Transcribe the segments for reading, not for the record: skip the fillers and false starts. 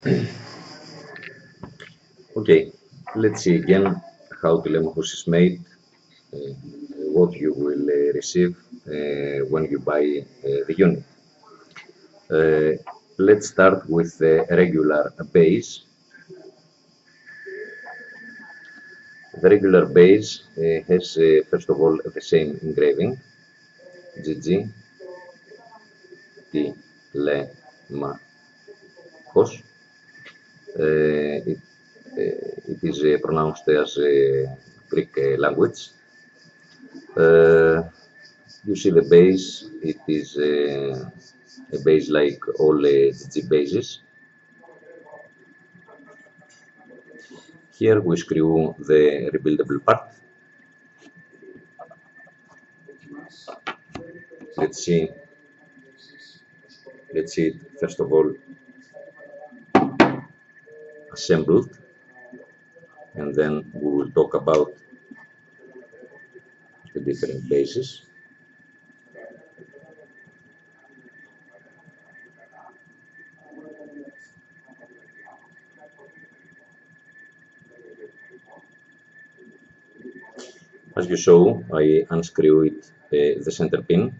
Okay, let's see again how Tilemahos is made, uh, what you will receive when you buy the unit. Uh, let's start with the regular base. The regular base has, first of all, the same engraving, GG, Tilemahos. It is pronounced as Greek language. You see the base, it is a base like all GG bases. Here we screw the rebuildable part. Let's see it first of all assembled, and then we will talk about the different bases. As you saw, I unscrew it, the center pin,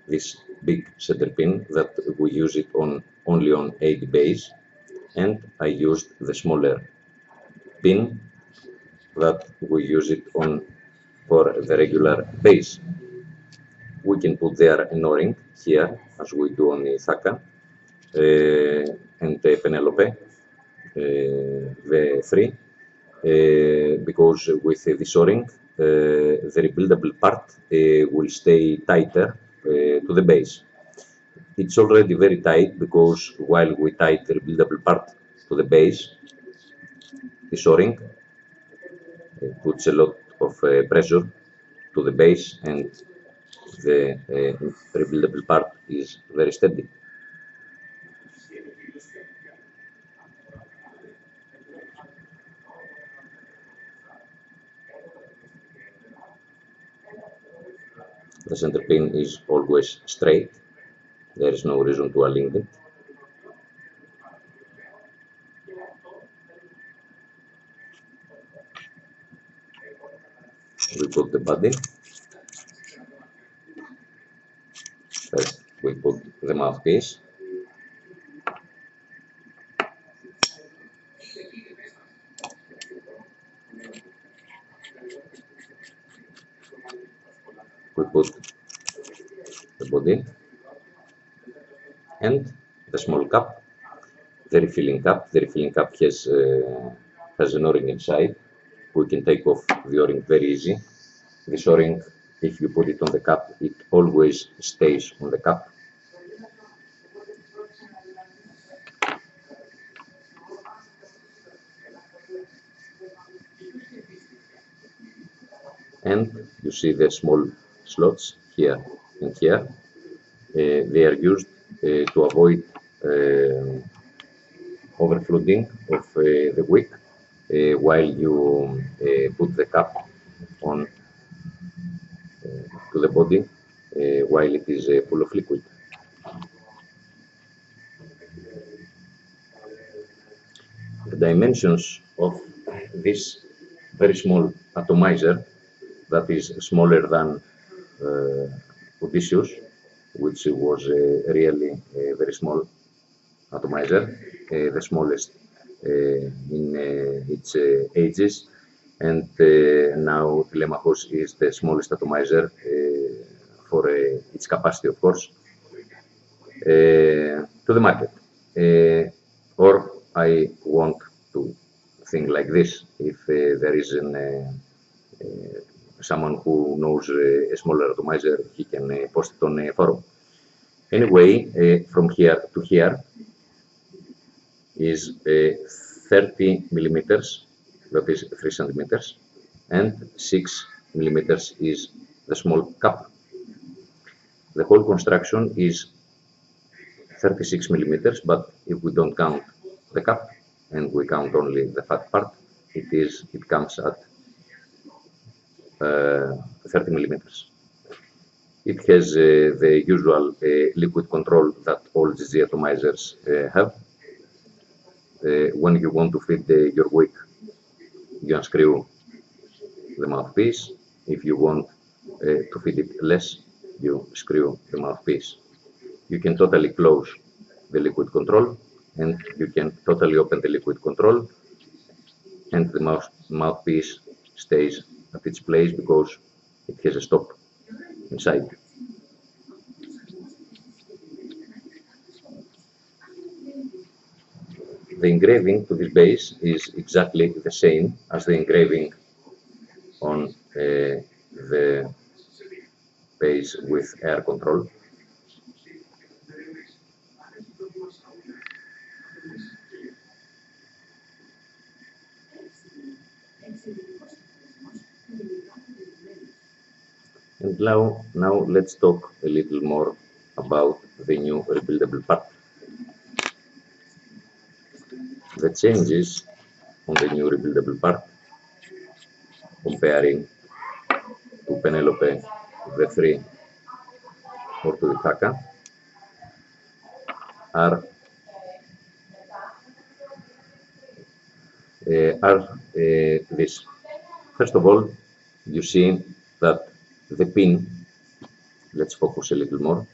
this big center pin that we use it on only on 80 base, and I used the smaller pin that we use it on for the regular base. We can put there an O-ring here, as we do on the Ithaca and the Penelope, the three, because with this O-ring, the rebuildable part will stay tighter to the base. It's already very tight because while we tie the rebuildable part to the base, this O-ring puts a lot of pressure to the base, and the rebuildable part is very steady. The center pin is always straight. There is no reason to align it. We put the body. First, we put the mouthpiece. We put the body and the small cap, the refilling cap. The refilling cap has an O-ring inside. We can take off the O-ring very easy. This O-ring, if you put it on the cap, it always stays on the cap. And you see the small slots here and here. They are used to avoid overflooding of the wick while you put the cap on to the body while it is full of liquid. The dimensions of this very small atomizer, that is smaller than Odysseus, which was really a very small atomizer, the smallest in its ages, and now Tilemahos is the smallest atomizer for its capacity, of course, to the market. Or I want to think like this: if there is someone who knows a smaller atomizer, he can post it on a forum. Anyway, from here to here is 30 millimeters, that is 3 centimeters, and 6 millimeters is the small cap. The whole construction is 36 millimeters, but if we don't count the cap and we count only the fat part, it comes at 30 millimeters. It has the usual liquid control that all GG atomizers have. when you want to fit your wick, you unscrew the mouthpiece. If you want to fit it less, you screw the mouthpiece. You can totally close the liquid control, and you can totally open the liquid control, and the mouthpiece stays at its place because it has a stop inside. The engraving to this base is exactly the same as the engraving on the base with air control. And now let's talk a little more about the new rebuildable part. The changes on the new rebuildable part, comparing to Penelope V3 or to Ithaca, are this. First of all, you see that the pin, let's focus a little more,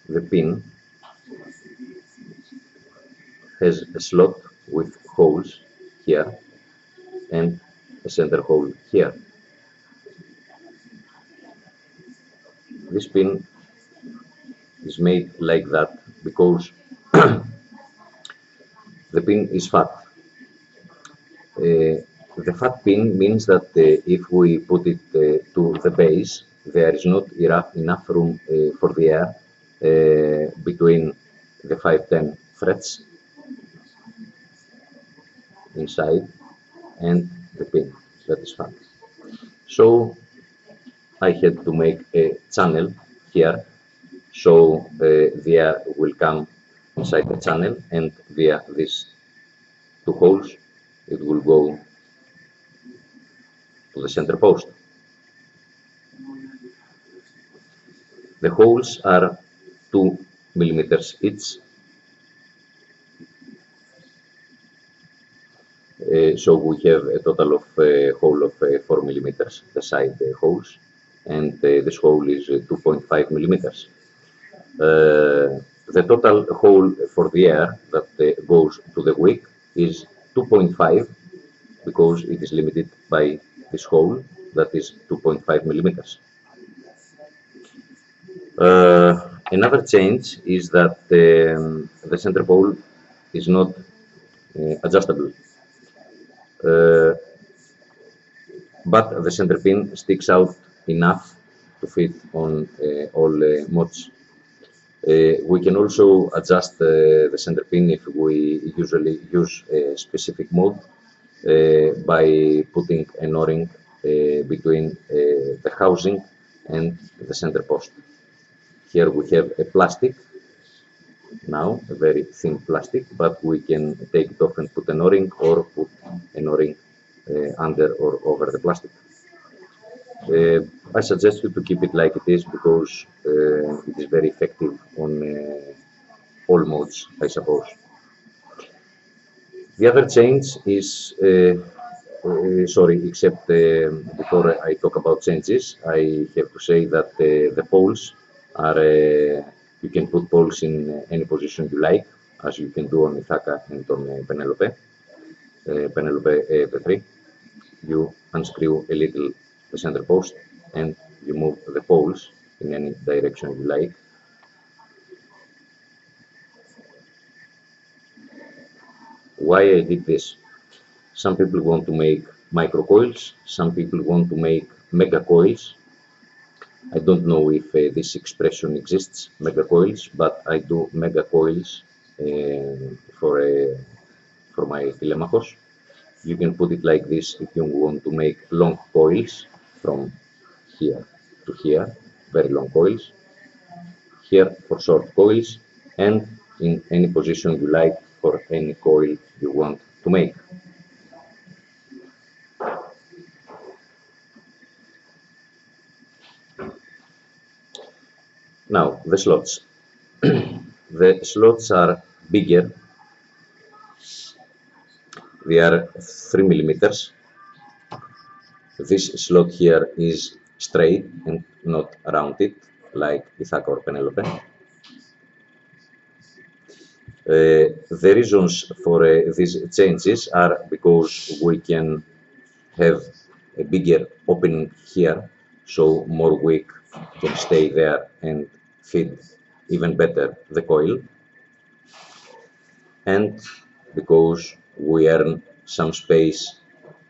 the pin has a slot with holes here and a center hole here. This pin is made like that because the pin is fat. The fat pin means that if we put it to the base, there is not enough room for the air between the 510 frets inside and the pin that is fat. So I had to make a channel here, so the air will come inside the channel, and via these two holes it will go to the center post. The holes are 2 millimeters each, so we have a total of hole of 4 millimeters, the side holes, and this hole is 2.5 millimeters. The total hole for the air that goes to the wick is 2.5 because it is limited by this hole that is 2.5 millimeters. Another change is that the center pole is not adjustable, but the center pin sticks out enough to fit on all mods. We can also adjust the center pin if we usually use a specific mode by putting an O-ring between the housing and the center post. Here we have a plastic, now a very thin plastic, but we can take it off and put an O-ring or put an O-ring under or over the plastic. I suggest you to keep it like it is because it is very effective on all modes, I suppose. The other change is, except before I talk about changes, I have to say that the poles are, you can put poles in any position you like, as you can do on Ithaca and on Penelope V3. You unscrew a little the center post and you move the poles in any direction you like. Why I did this? Some people want to make micro coils, some people want to make mega coils. I don't know if this expression exists, mega coils, but I do mega coils for my Tilemahos. You can put it like this if you want to make long coils from here to here, very long coils. Here for short coils, and in any position you like for any coil you want to make. Now, the slots. The slots are bigger. They are 3 millimeters. This slot here is straight and not rounded like Ithaca or Penelope. The reasons for these changes are because we can have a bigger opening here, so more wick can stay there and feed even better the coil, and because we earn some space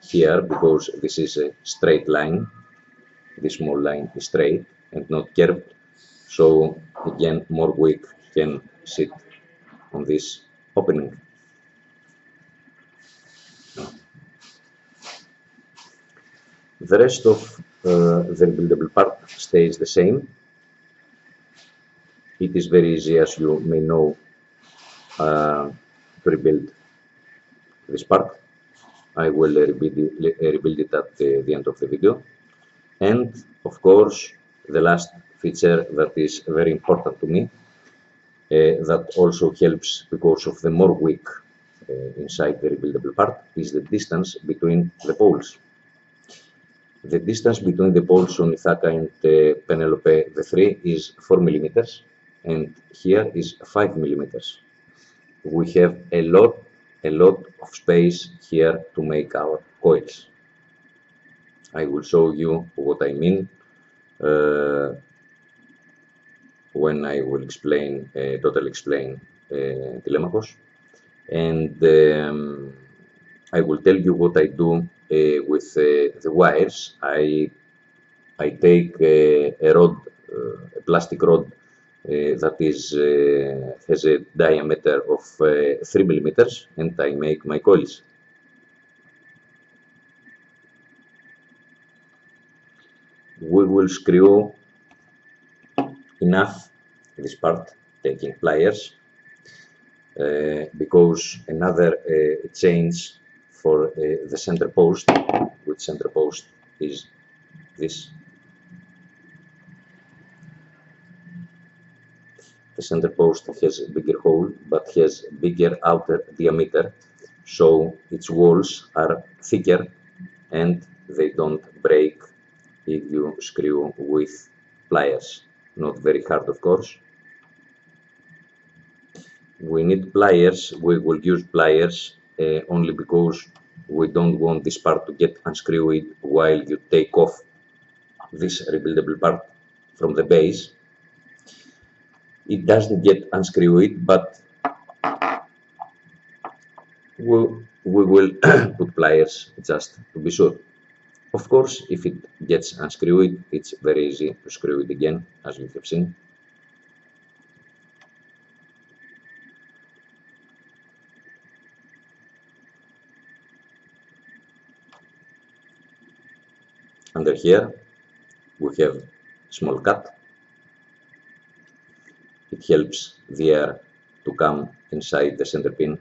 here because this is a straight line, this small line is straight and not curved, so again more wick can sit on this opening. The rest of the rebuildable part stays the same. It is very easy, as you may know, to rebuild this part. I will rebuild it at the end of the video. And of course, the last feature that is very important to me, that also helps because of the more wick inside the rebuildable part, is the distance between the poles. The distance between the poles on Ithaca and Penelope the 3 is 4 millimeters, and here is 5 millimeters. We have a lot of space here to make our coils. I will show you what I mean when I will explain, explain Tilemahos, and I will tell you what I do with the wires. I take a rod, a plastic rod that is has a diameter of 3 millimeters, and I make my coils. We will screw enough this part, taking pliers, because another change for the center post, which center post is this. The center post has a bigger hole, but has bigger outer diameter, so its walls are thicker and they don't break if you screw with pliers. Not very hard, of course. We need pliers. We will use pliers only because we don't want this part to get unscrewed while you take off this rebuildable part from the base. It doesn't get unscrewed, but we will put pliers just to be sure. Of course, if it gets unscrewed, it's very easy to screw it again, as you have seen. Under here, we have small cut. It helps the air to come inside the center pin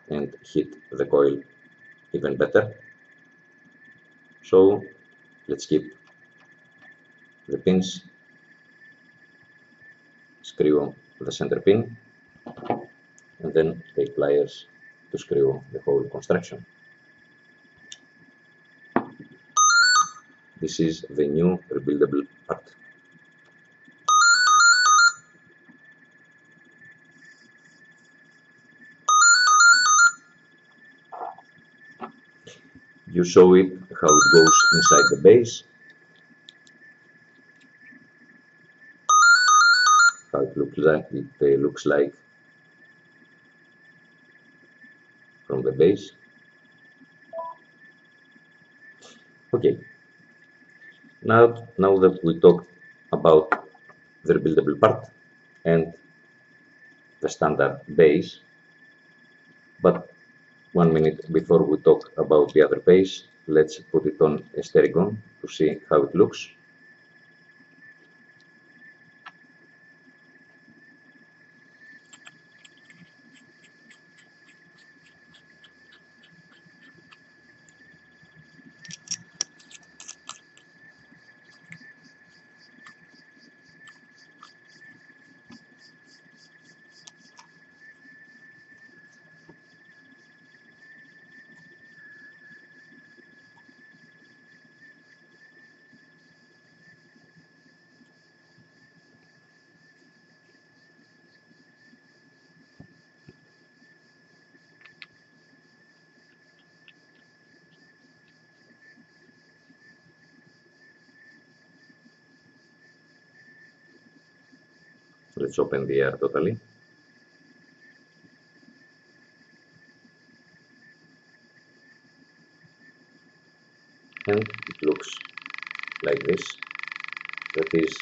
and hit the coil even better. So let's keep the pins, screw the center pin, and then take pliers to screw the whole construction. This is the new rebuildable part. You saw it, how it goes inside the base, how it looks like from the base. Okay, now that we talked about the rebuildable part and the standard base, but 1 minute before we talk about the other base, let's put it on a Sterigon to see how it looks. Let's open the air totally. And it looks like this. That is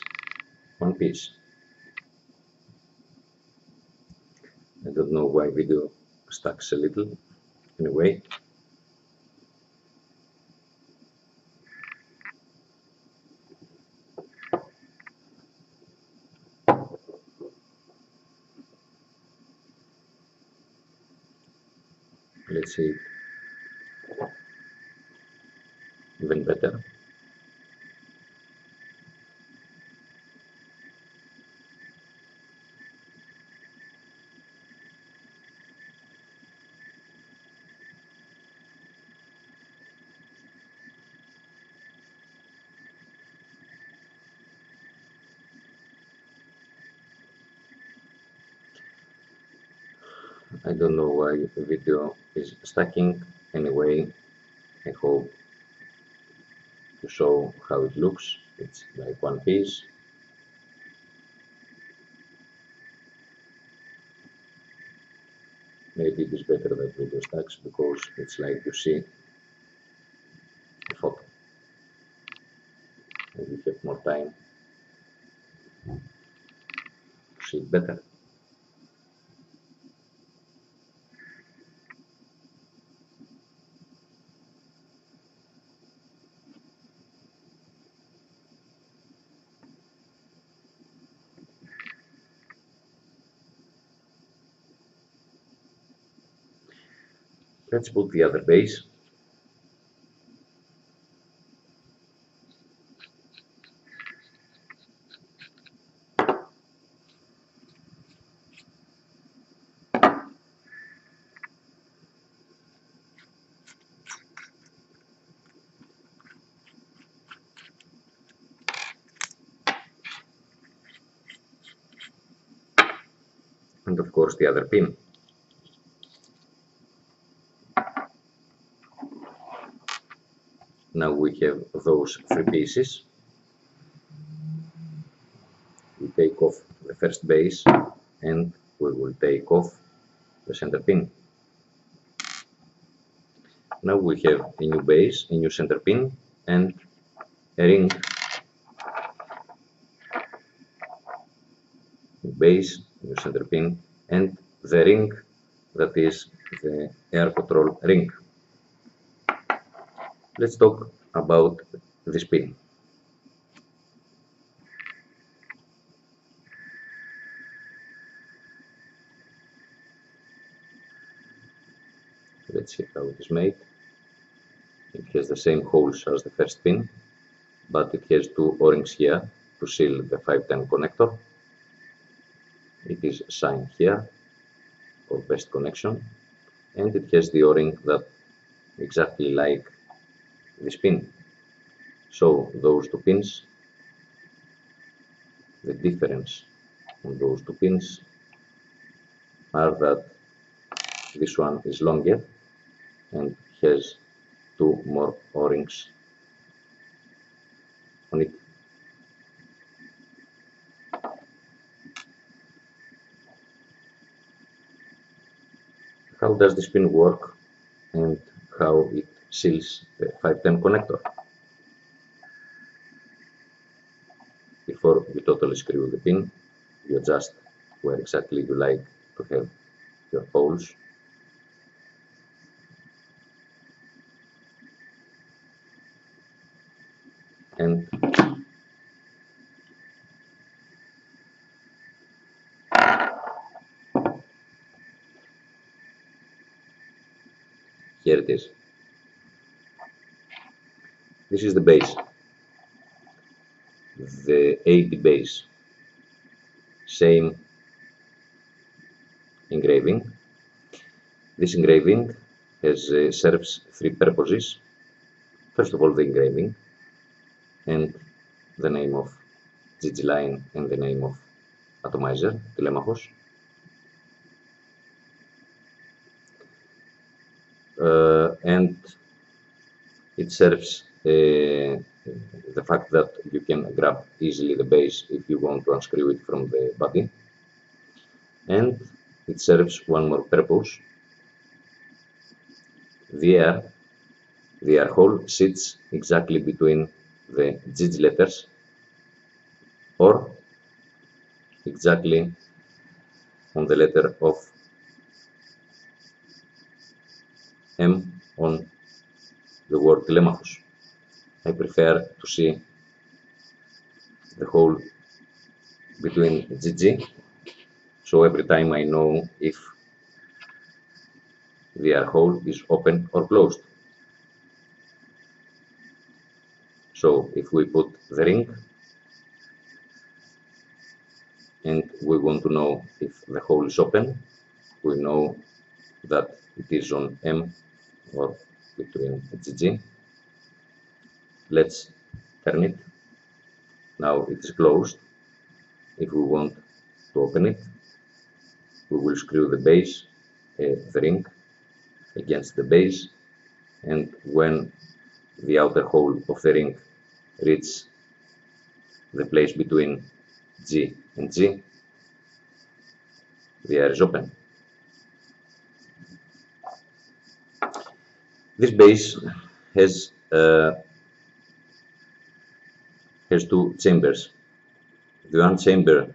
one piece. I don't know why video stacks a little. Anyway, let's see it even better. I don't know why the video is stacking. Anyway, I hope to show how it looks. It's like one piece. Maybe it is better that video stacks because it's like you see a photo and you have more time to see it better. Let's put the other base. And of course the other pin. Now we have those three pieces. We take off the first base and we will take off the center pin. Now we have a new base, a new center pin, and a ring. New base, new center pin, and the ring that is the air control ring. Let's talk about this pin. Let's see how it is made. It has the same holes as the first pin, but it has two O-rings here to seal the 510 connector. It is signed here for best connection, and it has the O-ring that exactly like this pin. So those two pins, the difference on those two pins are that this one is longer and has two more O-rings on it. How does this pin work and how it seals the 510 connector? Before you totally screw the pin, you adjust where exactly you like to have your holes. And here it is. This is the base, the 80 base, same engraving. This engraving serves three purposes. First of all, the engraving and the name of GG line and the name of atomizer, Tilemahos. And it serves the fact that you can grab easily the base if you want to unscrew it from the body. and it serves one more purpose. The air hole sits exactly between the GG letters or exactly on the letter of M on the word Tilemahos. I prefer to see the hole between GG, so every time I know if the air hole is open or closed. So if we put the ring and we want to know if the hole is open, we know that it is on M or between GG. Let's turn it. Now it is closed. If we want to open it, we will screw the base, the ring against the base, and when the outer hole of the ring reaches the place between G and G, the air is open. This base has two chambers. The one chamber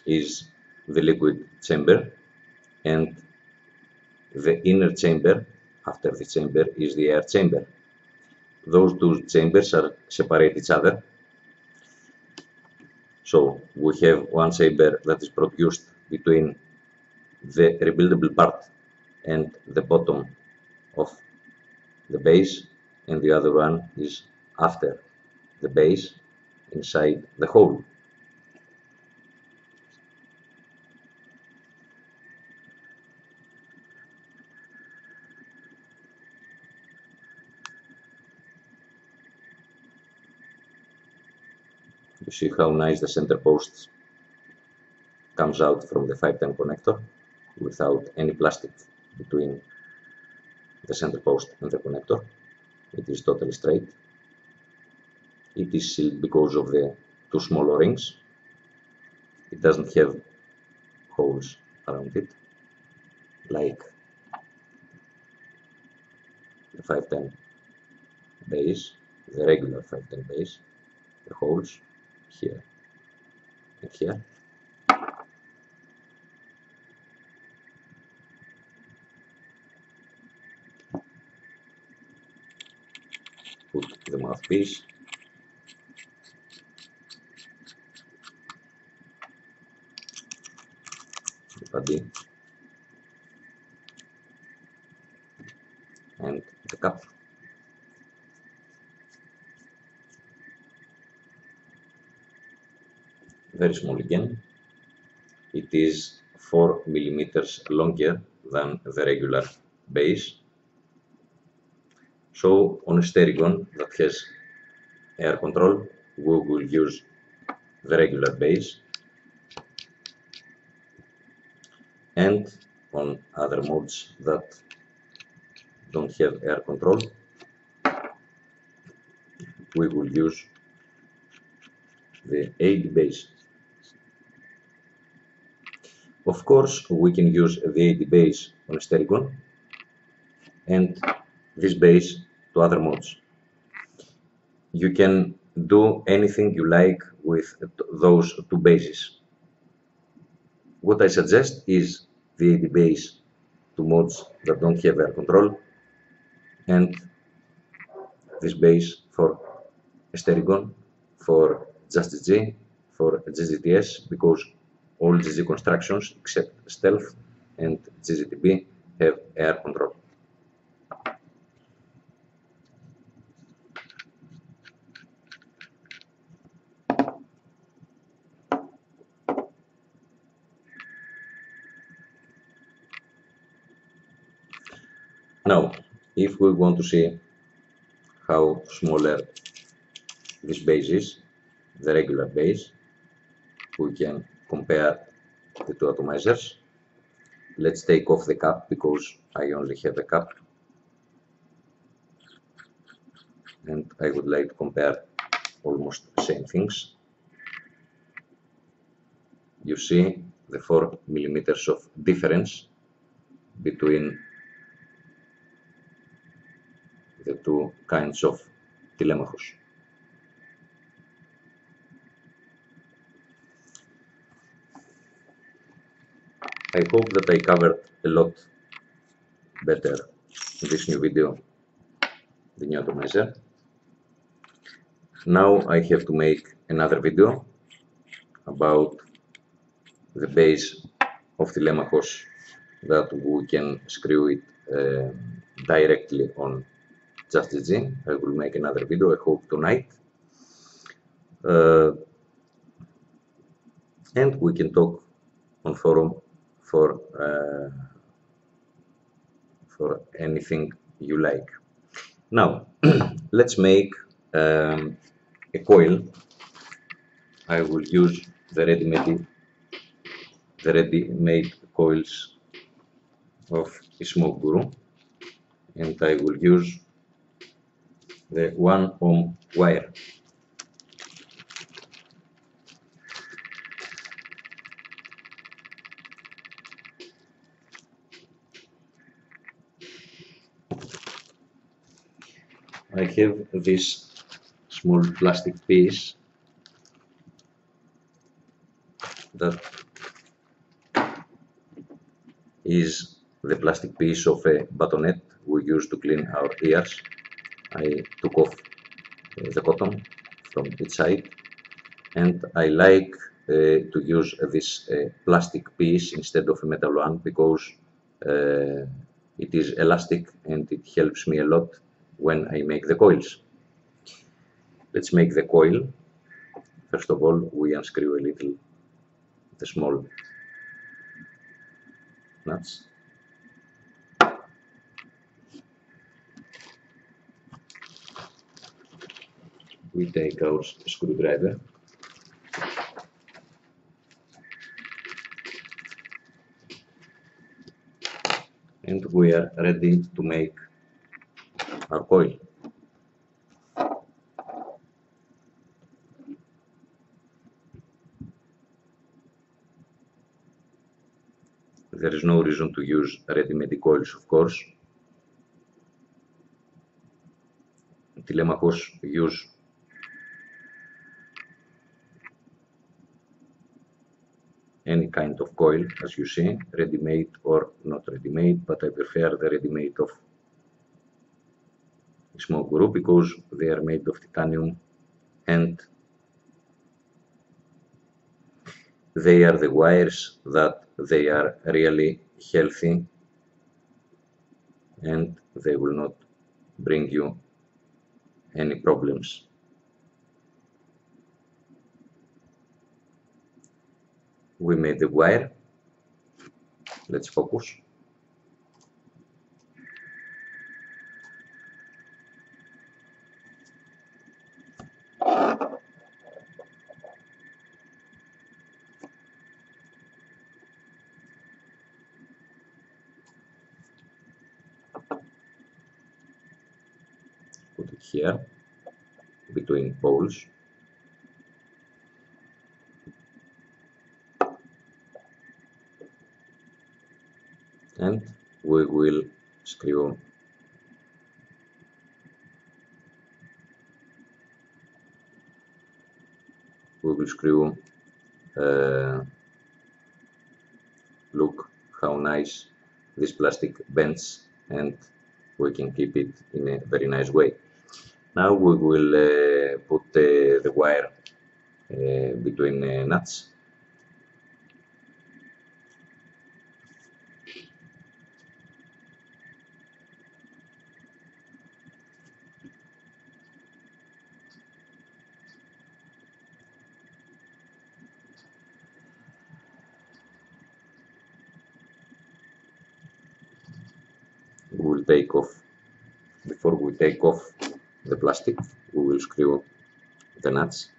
is the liquid chamber, and the inner chamber after the chamber is the air chamber. Those two chambers are separate each other. So we have one chamber that is produced between the rebuildable part and the bottom of the base, and the other one is after the base inside the hole. You see how nice the center post comes out from the 510 connector without any plastic between the center post and the connector. It is totally straight. It is sealed because of the two small O-rings. It doesn't have holes around it like the 510 base, the regular 510 base, the holes here and here. Put the mouthpiece, the body, and the cap. Very small again. It is 4 millimeters longer than the regular base. So on a Sterigon that has air control, we will use the regular base, and on other modes that don't have air control, we will use the AD base. Of course, we can use the AD base on a Sterigon and this base to other modes. You can do anything you like with those two bases. What I suggest is the AD base to modes that don't have air control, and this base for Sterigon, for just GG, for GGTS, because all GG constructions except Stealth and GGTB have air control. Now, if we want to see how smaller this base is, the regular base, we can compare the two atomizers. Let's take off the cap because I only have a cap, and I would like to compare almost the same things. You see the 4 millimeters of difference between the two kinds of Tilemahos. I hope that I covered a lot better in this new video the new atomizer. Now I have to make another video about the base of Tilemahos that we can screw it directly on Just G. I will make another video, I hope tonight. And we can talk on forum for anything you like. Now, let's make a coil. I will use the ready-made coils of Smoke Guru, and I will use the 1 ohm wire. I have this small plastic piece that is the plastic piece of a batonette we use to clean our ears. I took off the cotton from each side, and I like to use this plastic piece instead of a metal one because it is elastic and it helps me a lot when I make the coils. Let's make the coil. First of all, we unscrew a little the small nuts. We take our screwdriver and we are ready to make our coil. There is no reason to use ready-made coils, of course. Tilemahos use any kind of coil, as you see, ready-made or not ready-made, but I prefer the ready-made of Smoke Guru because they are made of titanium and they are the wires that they are really healthy and they will not bring you any problems. We made the wire. Let's focus. Put it here between poles. And we will screw look how nice this plastic bends, and we can keep it in a very nice way. Now we will put the wire between nuts. We will take off, before we take off the plastic, we will screw the nuts.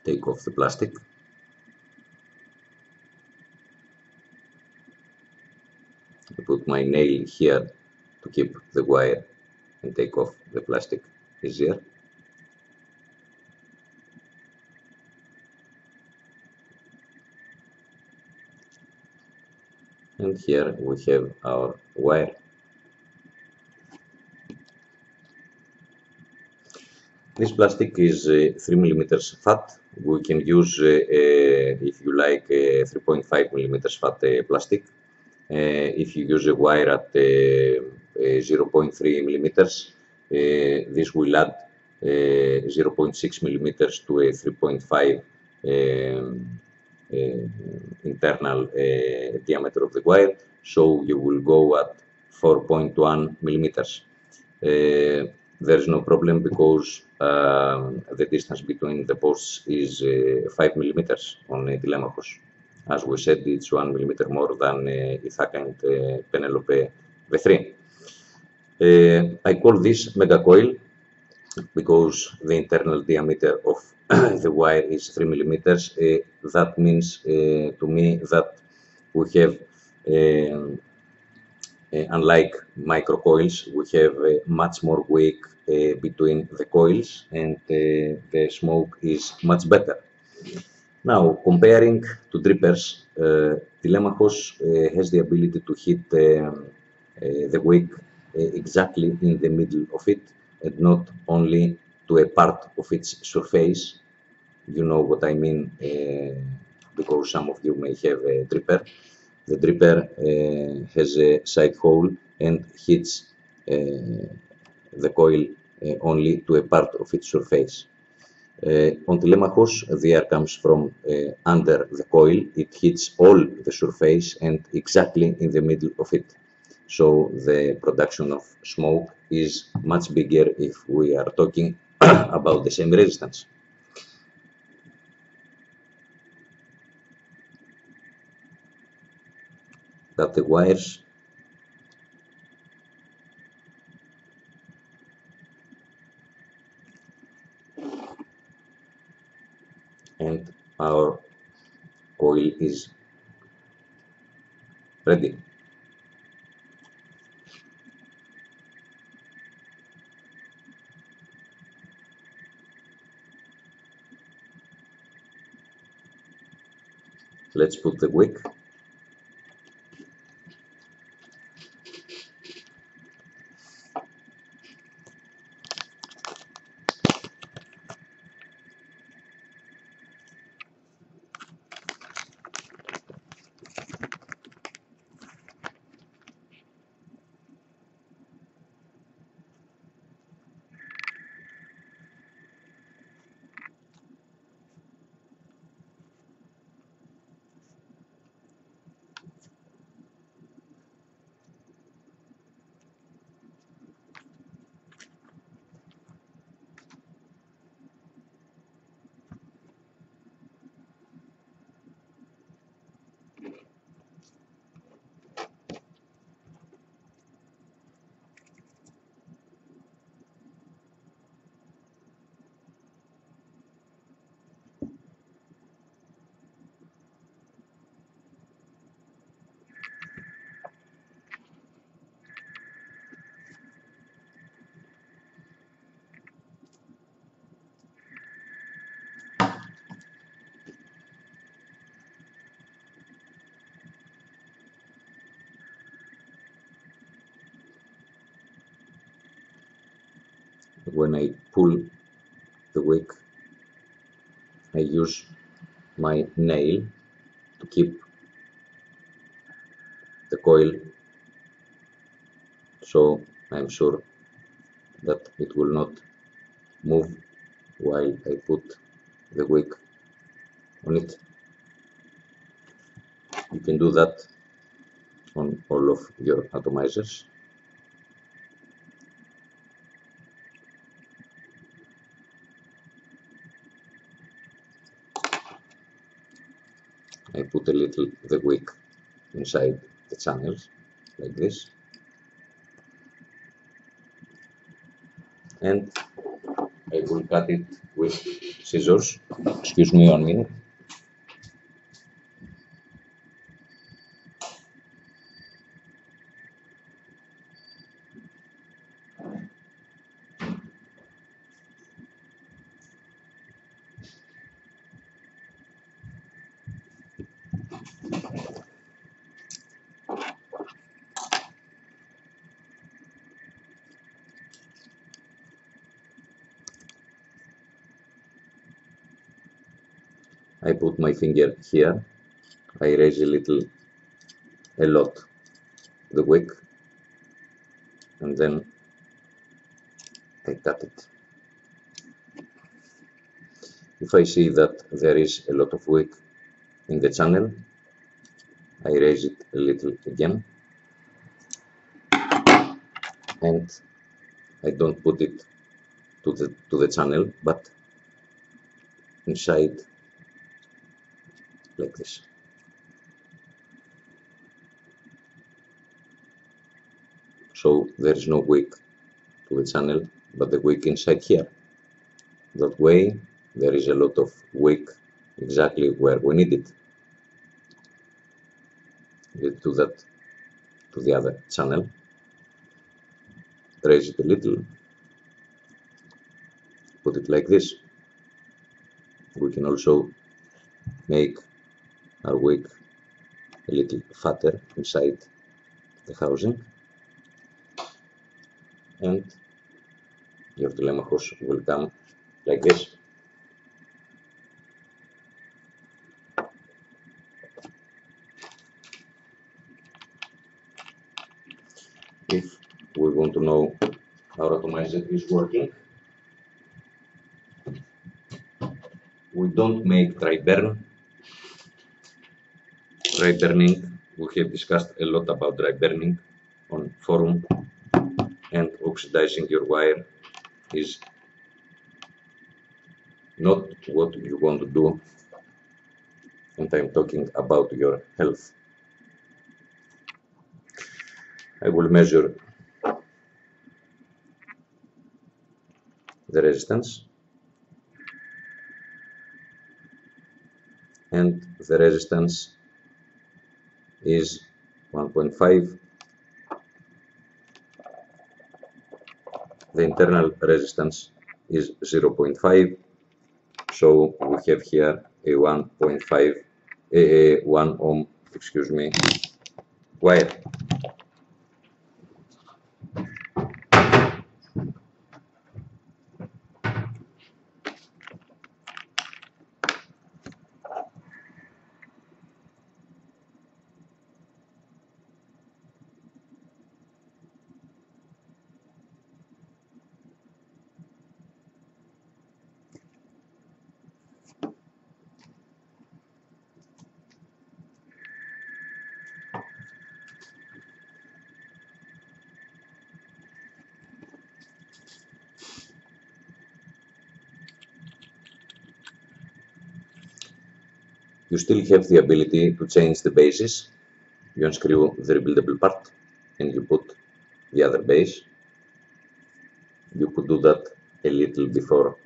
take off the plastic. I put my nail here to keep the wire and take off the plastic easier. And here we have our wire. This plastic is 3 millimeters fat. We can use, if you like, 3.5 millimeters fat plastic. If you use a wire at 0.3 millimeters, this will add 0.6 millimeters to a 3.5 internal diameter of the wire, so you will go at 4.1 millimeters. There's no problem because the distance between the posts is 5 millimeters on Tilemahos. As we said, it's 1 millimeter more than Ithaca and Penelope V3. I call this mega coil because the internal diameter of the wire is 3 millimeters. That means to me that we have, unlike microcoils, we have much more weight between the coils, and the smoke is much better. Now, comparing to drippers, Tilemahos has the ability to hit the wick exactly in the middle of it, and not only to a part of its surface. You know what I mean, because some of you may have a dripper. The dripper has a side hole and hits the coil only to a part of its surface. On Tilemahos, the air comes from under the coil. It hits all the surface and exactly in the middle of it. So the production of smoke is much bigger if we are talking about the same resistance. Cut the wires. And our coil is ready. Let's put the wick. When I pull the wick, I use my nail to keep the coil, so I'm sure that it will not move while I put the wick on it. You can do that on all of your atomizers. I put a little the wick inside the channels like this, and I will cut it with scissors. Excuse me 1 minute. I put my finger here, I raise a lot the wick, and then I cut it. If I see that there is a lot of wick in the channel, I raise it a little again, and I don't put it to the channel, but inside like this. So there is no wick to the channel, but the wick inside here. That way there is a lot of wick exactly where we need it. Let's do that to the other channel. Raise it a little, put it like this. We can also make our wick a little fatter inside the housing, and your Tilemahos will come like this. If we want to know how atomizer is working, we don't make dry burn. Dry burning, we have discussed a lot about dry burning on forum, and oxidizing your wire is not what you want to do, and I'm talking about your health. I will measure the resistance, and the resistance is 1.5. The internal resistance is 0.5. So we have here a 1.5, a 1 ohm, excuse me, wire. You still have the ability to change the bases. You unscrew the rebuildable part and you put the other base. You could do that a little before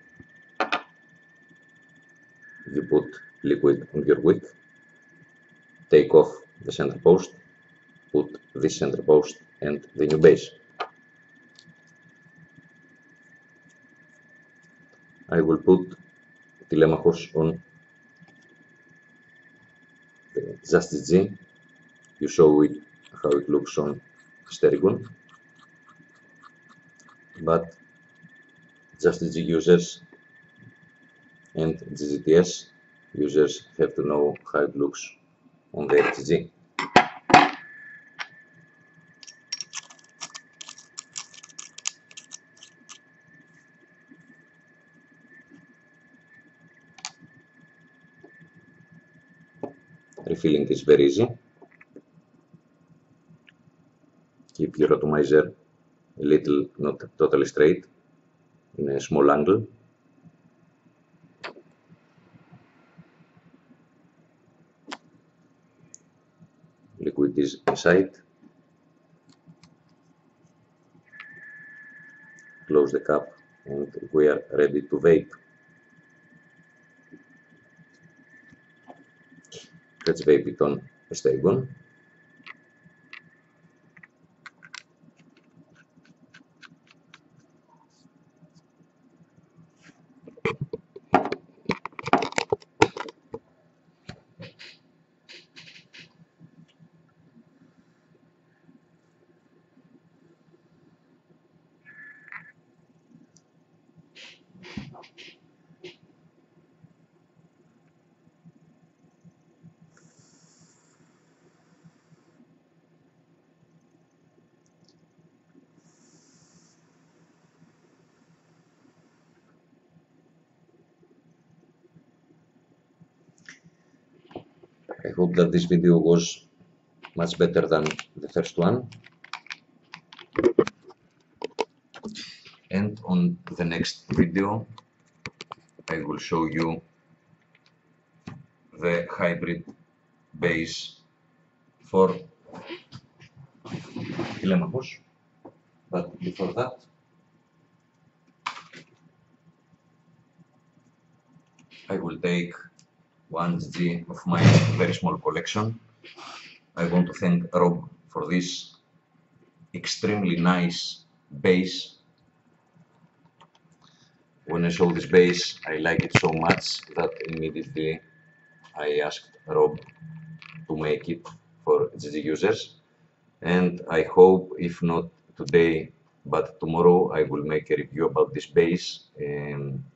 you put liquid on your wick. Take off the center post, put this center post and the new base. I will put Tilemahos on the Justice G. You saw it, how it looks on Stericon, but Justice G users and GGTS users have to know how it looks on the RTG. Refilling is very easy. Keep your atomizer a little, not totally straight, in a small angle. Liquid is inside. Close the cap and we are ready to vape. Let's vape it on Estagon. I hope that this video was much better than the first one. And on the next video, I will show you the hybrid base for Tilemahos. But before that, I will take 1G of my very small collection. I want to thank Rob for this extremely nice base. When I saw this base, I like it so much that immediately I asked Rob to make it for GG users. And I hope, if not today, but tomorrow, I will make a review about this base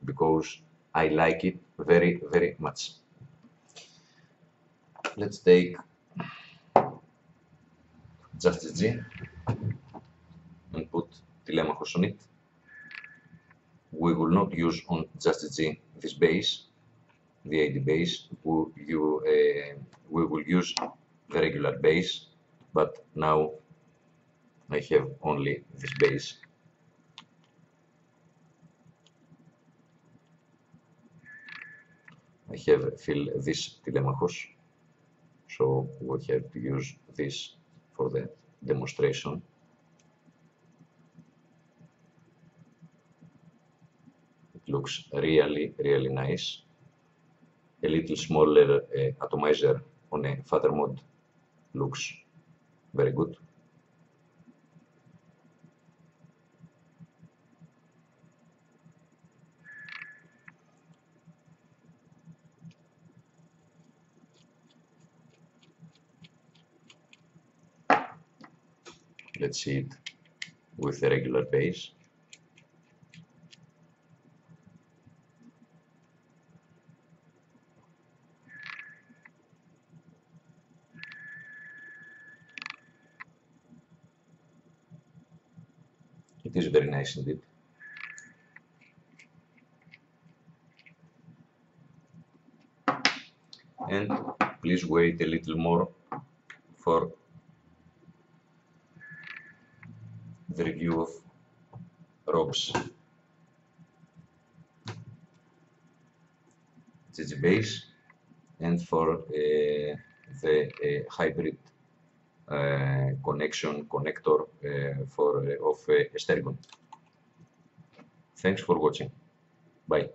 because I like it very, very much. Let's take Justice G and put Tilemahos on it. We will not use on Justice G this base, the AD base. We will use the regular base, but now I have only this base. I have filled this Tilemahos, so we have to use this for the demonstration. It looks really, really nice. A little smaller atomizer on a fatter mod looks very good. Let's see it with the regular base. It is very nice indeed. And please wait a little more for the review of Rob's GG base and for the hybrid connector of Stergon. Thanks for watching. Bye.